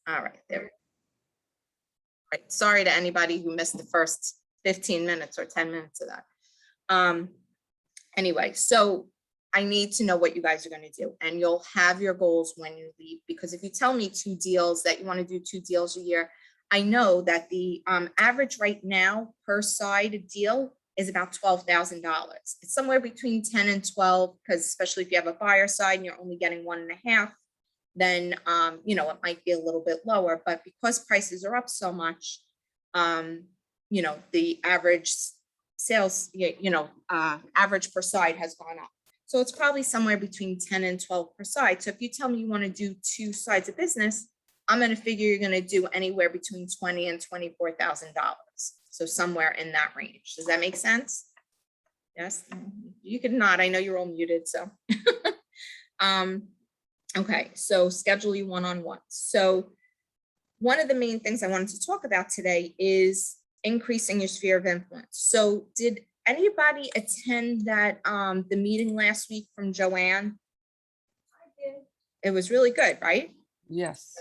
All right, there. Right. Sorry to anybody who missed the first 15 minutes or 10 minutes of that. Anyway, so I need to know what you guys are going to do, and you'll have your goals when you leave, because if you tell me 2 deals that you want to do 2 deals a year, I know that the average right now per side deal is about $12,000. It's somewhere between 10 and 12, because especially if you have a buyer side and you're only getting 1.5, then you know, it might be a little bit lower, but because prices are up so much, you know, the average sales, average per side has gone up. So it's probably somewhere between 10 and 12 per side. So if you tell me you want to do 2 sides of business, I'm going to figure you're going to do anywhere between $20,000 and $24,000. So somewhere in that range. Does that make sense? Yes, you could nod. I know you're all muted, so. Okay, so schedule you one-on-one. So one of the main things I wanted to talk about today is increasing your sphere of influence. So did anybody attend that the meeting last week from Joanne? I did. It was really good, right? Yes.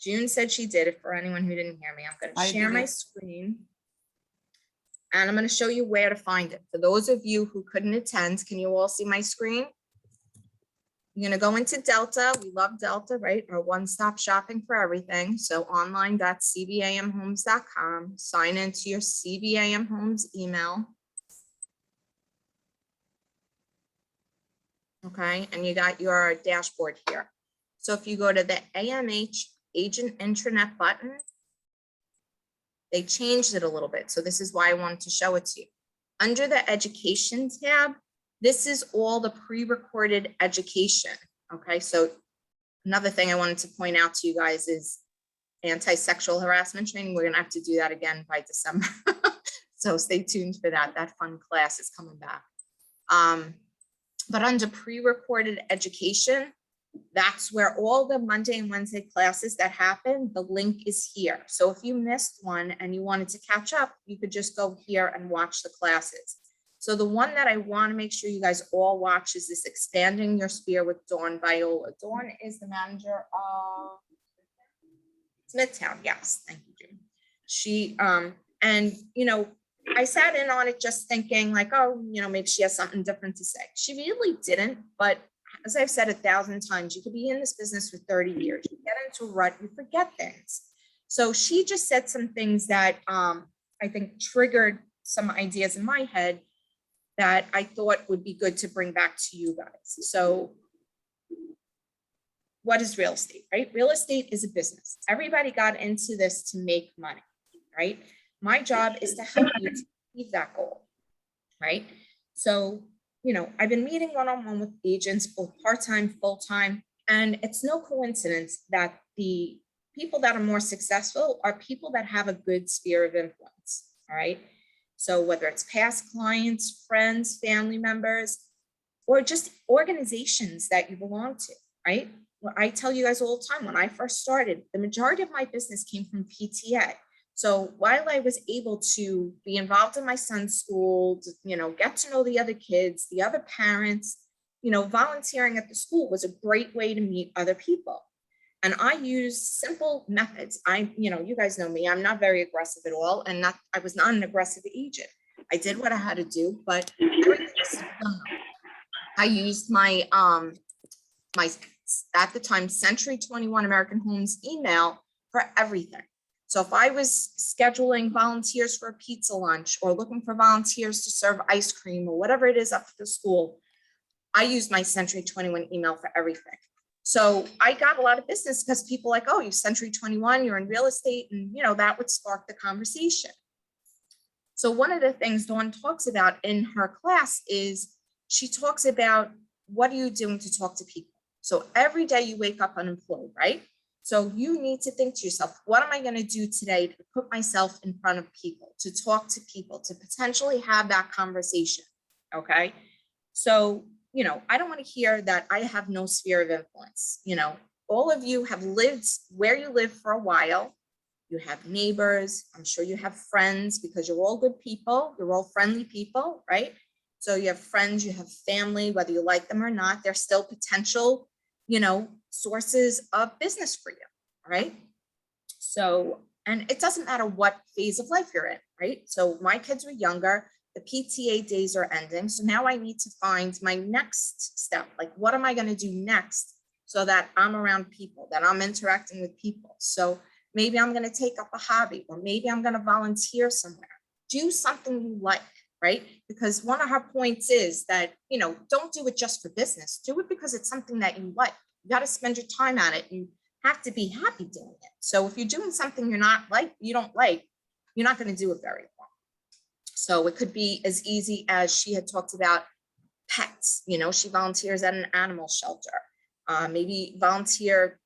June said she did it. For anyone who didn't hear me, I'm going to share my screen. And I'm going to show you where to find it. For those of you who couldn't attend, can you all see my screen? You're going to go into Delta. We love Delta, right? Our one-stop shopping for everything. So online.cbamhomes.com. Sign into your CBAM Homes email. Okay, and you got your dashboard here. So if you go to the AMH Agent Intranet button, they changed it a little bit. So this is why I wanted to show it to you. Under the Education tab, this is all the pre-recorded education. Okay, so another thing I wanted to point out to you guys is anti-sexual harassment training. We're gonna have to do that again by December. So stay tuned for that. That fun class is coming back. But under pre-recorded education, that's where all the Monday and Wednesday classes that happen, the link is here. So if you missed one and you wanted to catch up, you could just go here and watch the classes. So the one that I want to make sure you guys all watch is this Expanding Your Sphere with Dawn Viola. Dawn is the manager of Smithtown. Yes, thank you, June. She, and you know, I sat in on it just thinking like, oh, you know, maybe she has something different to say. She really didn't, but as I've said 1,000 times, you could be in this business for 30 years, you get into a rut, you forget things. So she just said some things that I think triggered some ideas in my head that I thought would be good to bring back to you guys. So what is real estate, right? Real estate is a business. Everybody got into this to make money, right? My job is to help you to achieve that goal, right? So, you know, I've been meeting one-on-one with agents, both part-time, full-time, and it's no coincidence that the people that are more successful are people that have a good sphere of influence, all right? So whether it's past clients, friends, family members, or just organizations that you belong to, right? Well, I tell you guys all the time, when I first started, the majority of my business came from PTA. So while I was able to be involved in my son's school, you know, get to know the other kids, the other parents, you know, volunteering at the school was a great way to meet other people. And I use simple methods. You know, you guys know me, I'm not very aggressive at all. And I was not an aggressive agent. I did what I had to do, but I used my, at the time, Century 21 American Homes email for everything. So if I was scheduling volunteers for a pizza lunch or looking for volunteers to serve ice cream or whatever it is up at the school, I used my Century 21 email for everything. So I got a lot of business because people like, oh, you Century 21, you're in real estate, and you know, that would spark the conversation. So one of the things Dawn talks about in her class is she talks about what are you doing to talk to people? So every day you wake up unemployed, right? So you need to think to yourself, what am I going to do today to put myself in front of people, to talk to people, to potentially have that conversation? Okay. So, you know, I don't want to hear that I have no sphere of influence. You know, all of you have lived where you live for a while. You have neighbors. I'm sure you have friends because you're all good people. You're all friendly people, right? So you have friends, you have family, whether you like them or not, they're still potential, you know, sources of business for you, right? So, and it doesn't matter what phase of life you're in, right? So my kids were younger, the PTA days are ending. So now I need to find my next step. Like, what am I going to do next so that I'm around people, that I'm interacting with people? So maybe I'm going to take up a hobby, or maybe I'm going to volunteer somewhere. Do something you like, right? Because one of our points is that, you know, don't do it just for business. Do it because it's something that you like. You got to spend your time at it. You have to be happy doing it. So if you're doing something you don't like, you're not going to do it very well. So it could be as easy as she had talked about pets. You know, she volunteers at an animal shelter. Maybe volunteer,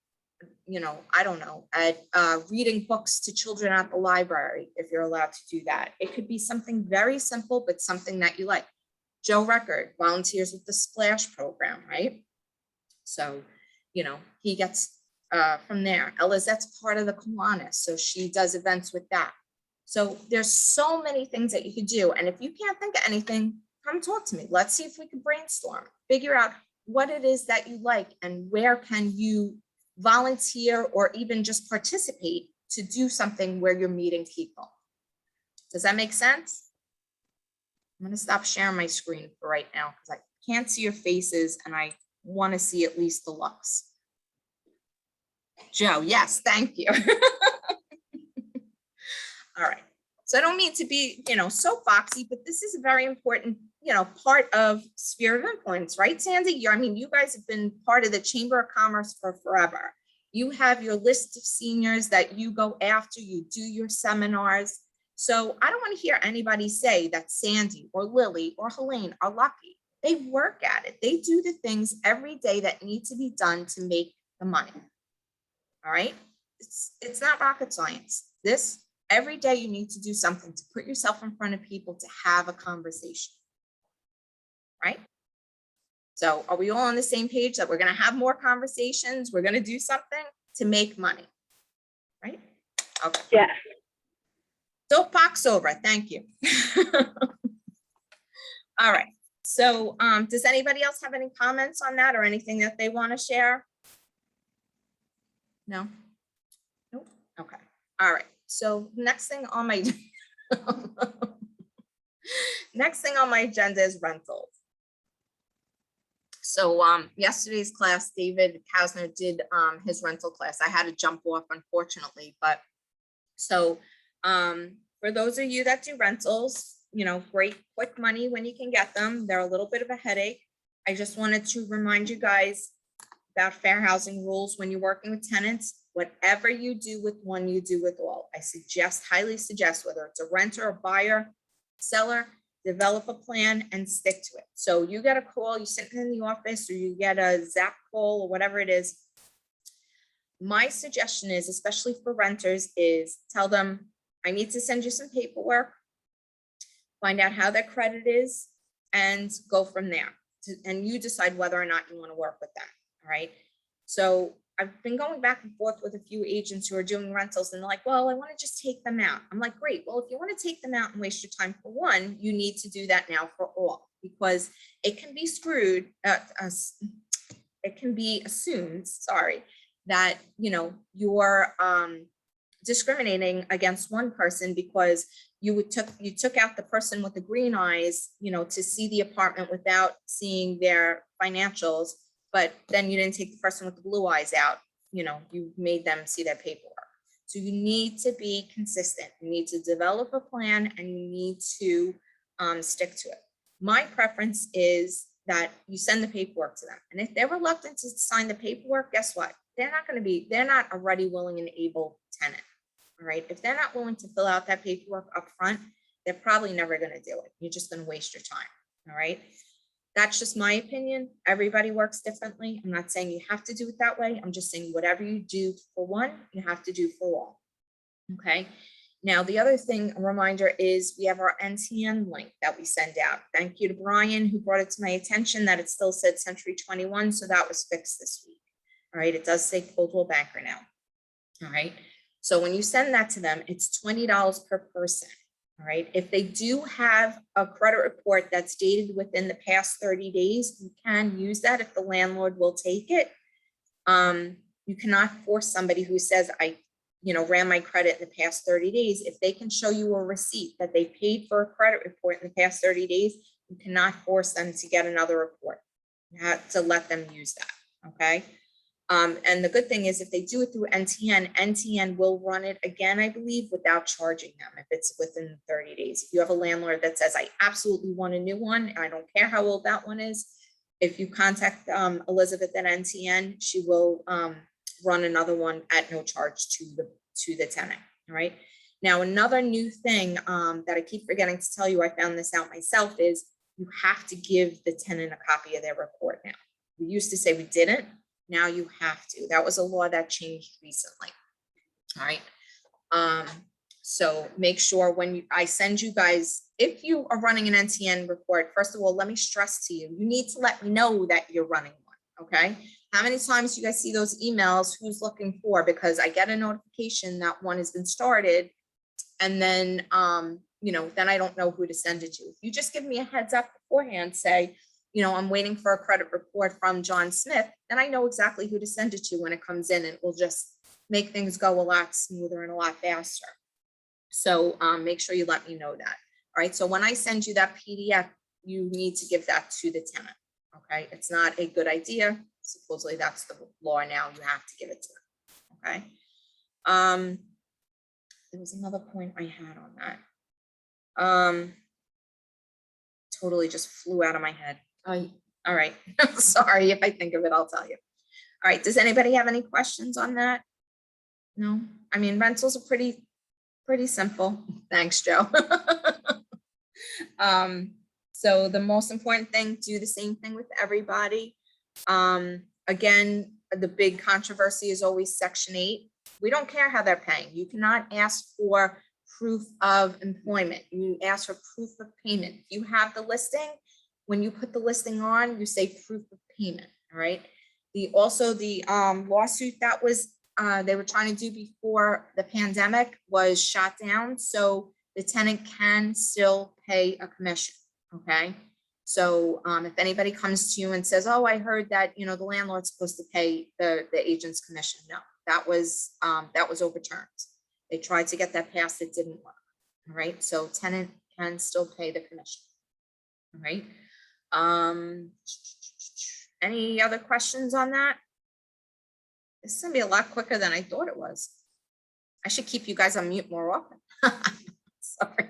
you know, I don't know, at reading books to children at the library, if you're allowed to do that. It could be something very simple, but something that you like. Joe Record volunteers with the Splash program, right? So, you know, he gets from there. Elizette's part of the Kiwanis, so she does events with that. So there's so many things that you could do. And if you can't think of anything, come talk to me. Let's see if we can brainstorm, figure out what it is that you like and where can you volunteer or even just participate to do something where you're meeting people. Does that make sense? I'm going to stop sharing my screen for right now because I can't see your faces and I want to see at least the looks. Joe, yes, thank you. All right. So I don't mean to be, you know, so foxy, but this is a very important, you know, part of sphere of influence, right, Sandy? I mean, you guys have been part of the Chamber of Commerce for forever. You have your list of seniors that you go after, you do your seminars. So I don't want to hear anybody say that Sandy or Lily or Helene are lucky. They work at it. They do the things every day that need to be done to make the money. All right. It's not rocket science. Every day you need to do something to put yourself in front of people to have a conversation, right? So are we all on the same page that we're going to have more conversations? We're going to do something to make money, right? Okay. Yes. Soapbox over. Thank you. All right. So does anybody else have any comments on that or anything that they want to share? No? Nope. Okay. All right. So next thing on my agenda is rentals. So yesterday's class, David Kausner did his rental class. I had to jump off, unfortunately, but so for those of you that do rentals, you know, great quick money when you can get them. They're a little bit of a headache. I just wanted to remind you guys about fair housing rules when you're working with tenants. Whatever you do with one, you do with all. I highly suggest, whether it's a renter, a buyer, seller, develop a plan and stick to it. So you get a call, you're sitting in the office, or you get a Zap call or whatever it is. My suggestion is, especially for renters, is tell them, I need to send you some paperwork, find out how their credit is, and go from there. And you decide whether or not you want to work with them. All right. So I've been going back and forth with a few agents who are doing rentals, and they're like, well, I want to just take them out. I'm like, great. Well, if you want to take them out and waste your time for one, you need to do that now for all, because it can be screwed. It can be assumed, that, you know, you're discriminating against one person because you took out the person with the green eyes, you know, to see the apartment without seeing their financials. But then you didn't take the person with the blue eyes out, you know, you made them see their paperwork. So you need to be consistent. You need to develop a plan and you need to stick to it. My preference is that you send the paperwork to them. And if they're reluctant to sign the paperwork, guess what? They're not a ready, willing, and able tenant. All right. If they're not willing to fill out that paperwork up front, they're probably never going to do it. You're just going to waste your time. All right. That's just my opinion. Everybody works differently. I'm not saying you have to do it that way. I'm just saying whatever you do for one, you have to do for all. Okay. Now, the other thing, a reminder, is we have our NTN link that we send out. Thank you to Brian, who brought it to my attention that it still said Century 21. So that was fixed this week. All right. It does say Coldwell Banker now. All right. So when you send that to them, it's $20 per person. All right. If they do have a credit report that's dated within the past 30 days, you can use that if the landlord will take it. You cannot force somebody who says, ran my credit in the past 30 days, if they can show you a receipt that they paid for a credit report in the past 30 days, you cannot force them to get another report. You have to let them use that, okay? And the good thing is if they do it through NTN will run it again, I believe, without charging them if it's within 30 days. If you have a landlord that says, I absolutely want a new one, and I don't care how old that one is, if you contact Elizabeth at NTN, she will run another one at no charge to the tenant, all right? Now, another new thing that I keep forgetting to tell you, I found this out myself, is you have to give the tenant a copy of their report now. We used to say we didn't. Now you have to. That was a law that changed recently. All right. So make sure when I send you guys, if you are running an NTN report, first of all, let me stress to you, you need to let me know that you're running one. Okay. How many times do you guys see those emails? Who's looking for? Because I get a notification that one has been started, and then then I don't know who to send it to. If you just give me a heads up beforehand, say, I'm waiting for a credit report from John Smith, then I know exactly who to send it to when it comes in, and it will just make things go a lot smoother and a lot faster. So make sure you let me know that. All right. So when I send you that PDF, you need to give that to the tenant. Okay. It's not a good idea. Supposedly that's the law now. You have to give it to them. Okay. There was another point I had on that. Totally just flew out of my head. All right. Sorry, if I think of it, I'll tell you. All right. Does anybody have any questions on that? No. I mean, rentals are pretty simple. Thanks, Joe. So the most important thing, do the same thing with everybody. Again, the big controversy is always Section 8. We don't care how they're paying. You cannot ask for proof of employment. You ask for proof of payment. If you have the listing, when you put the listing on, you say proof of payment. All right. The lawsuit that was they were trying to do before the pandemic was shot down. So the tenant can still pay a commission. Okay. So if anybody comes to you and says, oh, I heard that, the landlord's supposed to pay the agent's commission. No, that was overturned. They tried to get that passed. It didn't work. All right. So tenant can still pay the commission. All right. Any other questions on that? This is gonna be a lot quicker than I thought it was. I should keep you guys on mute more often. Sorry.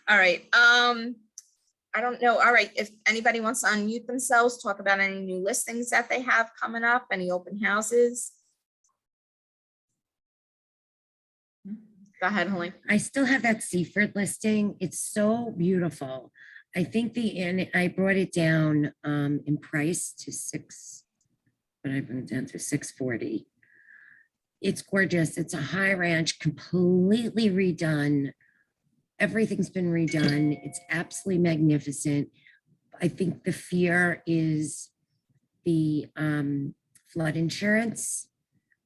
All right. I don't know. All right. If anybody wants to unmute themselves, talk about any new listings that they have coming up, any open houses. Go ahead, Helene. I still have that Seaford listing. It's so beautiful. I think I brought it down in price to but I brought it down to $640. It's gorgeous. It's a high ranch, completely redone. Everything's been redone. It's absolutely magnificent. I think the fear is the flood insurance,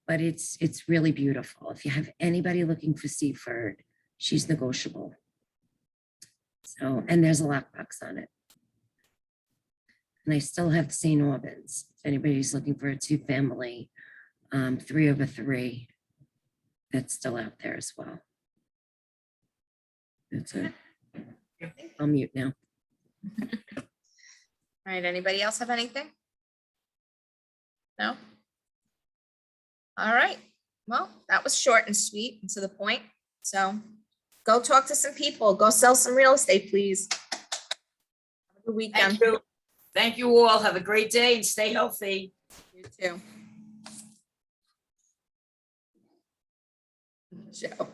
but it's really beautiful. If you have anybody looking for Seaford, she's negotiable. So, and there's a lockbox on it. And I still have St. Albans. If anybody's looking for a 2-family, 3/3, that's still out there as well. That's it. I'll mute now. All right. Anybody else have anything? No? All right. Well, that was short and sweet and to the point. So go talk to some people. Go sell some real estate, please. Have a good weekend. Thank you. Thank you all. Have a great day and stay healthy. You too. Joe.